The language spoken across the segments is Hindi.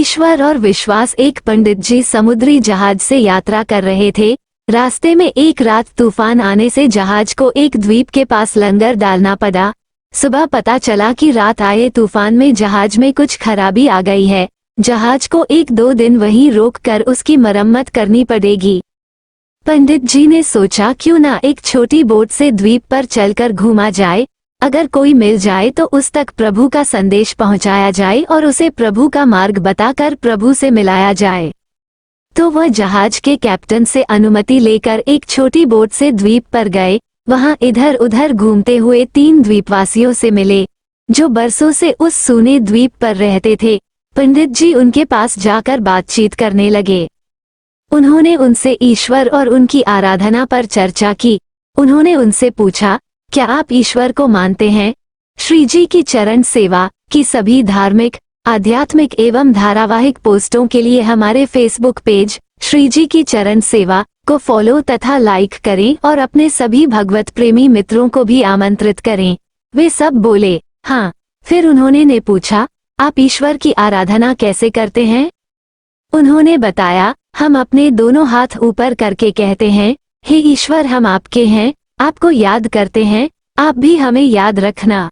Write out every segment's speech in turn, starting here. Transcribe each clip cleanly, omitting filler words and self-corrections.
ईश्वर और विश्वास। एक पंडित जी समुद्री जहाज से यात्रा कर रहे थे। रास्ते में एक रात तूफान आने से जहाज को एक द्वीप के पास लंगर डालना पड़ा। सुबह पता चला कि रात आए तूफान में जहाज में कुछ खराबी आ गई है। जहाज को 1-2 दिन वहीं रोक कर उसकी मरम्मत करनी पड़ेगी। पंडित जी ने सोचा क्यों ना एक छोटी बोट से द्वीप पर चलकर घूमा जाए। अगर कोई मिल जाए तो उस तक प्रभु का संदेश पहुंचाया जाए और उसे प्रभु का मार्ग बताकर प्रभु से मिलाया जाए। तो वह जहाज के कैप्टन से अनुमति लेकर एक छोटी बोट से द्वीप पर गए। वहां इधर उधर घूमते हुए 3 द्वीपवासियों से मिले जो बरसों से उस सूने द्वीप पर रहते थे। पंडित जी उनके पास जाकर बातचीत करने लगे। उन्होंने उनसे ईश्वर और उनकी आराधना पर चर्चा की। उन्होंने उनसे पूछा, क्या आप ईश्वर को मानते हैं? श्री जी की चरण सेवा की सभी धार्मिक, आध्यात्मिक एवं धारावाहिक पोस्टों के लिए हमारे फेसबुक पेज श्री जी की चरण सेवा को फॉलो तथा लाइक करें और अपने सभी भगवत प्रेमी मित्रों को भी आमंत्रित करें। वे सब बोले हाँ। फिर उन्होंने पूछा, आप ईश्वर की आराधना कैसे करते हैं? उन्होंने बताया, हम अपने दोनों हाथ ऊपर करके कहते हैं, हे ईश्वर हम आपके हैं, आपको याद करते हैं, आप भी हमें याद रखना।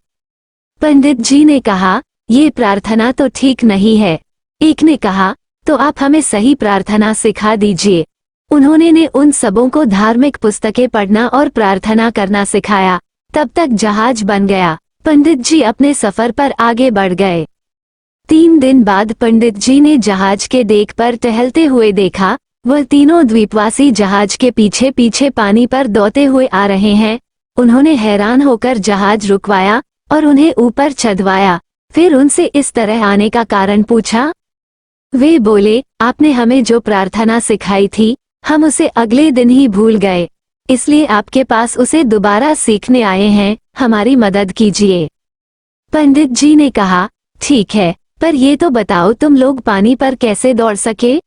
पंडित जी ने कहा, ये प्रार्थना तो ठीक नहीं है। एक ने कहा, तो आप हमें सही प्रार्थना सिखा दीजिए। उन्होंने उन सबों को धार्मिक पुस्तकें पढ़ना और प्रार्थना करना सिखाया। तब तक जहाज बन गया। पंडित जी अपने सफर पर आगे बढ़ गए। 3 दिन बाद पंडित जी ने जहाज के डेक पर टहलते हुए देखा, वह तीनों द्वीपवासी जहाज के पीछे पीछे पानी पर दौड़ते हुए आ रहे हैं। उन्होंने हैरान होकर जहाज रुकवाया और उन्हें ऊपर चढ़वाया। फिर उनसे इस तरह आने का कारण पूछा। वे बोले, आपने हमें जो प्रार्थना सिखाई थी हम उसे अगले दिन ही भूल गए, इसलिए आपके पास उसे दोबारा सीखने आए हैं, हमारी मदद कीजिए। पंडित जी ने कहा, ठीक है, पर ये तो बताओ तुम लोग पानी पर कैसे दौड़ सके?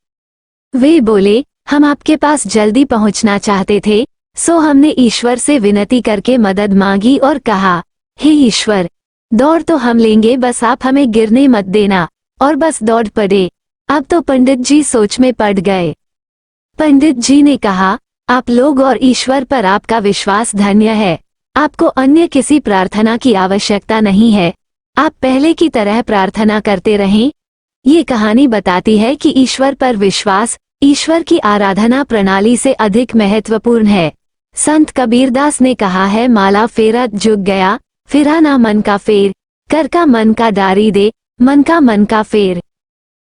वे बोले, हम आपके पास जल्दी पहुंचना चाहते थे, सो हमने ईश्वर से विनती करके मदद मांगी और कहा, हे ईश्वर, दौड़ तो हम लेंगे, बस आप हमें गिरने मत देना। और बस दौड़ पड़े। अब तो पंडित जी सोच में पड़ गए। पंडित जी ने कहा, आप लोग और ईश्वर पर आपका विश्वास धन्य है। आपको अन्य किसी प्रार्थना की आवश्यकता नहीं है। आप पहले की तरह प्रार्थना करते रहें। ये कहानी बताती है कि ईश्वर पर विश्वास ईश्वर की आराधना प्रणाली से अधिक महत्वपूर्ण है। संत कबीरदास ने कहा है, माला फेरत जुग गया, फिरा ना मन का फेर, कर का मन का डारी दे, मन का फेर।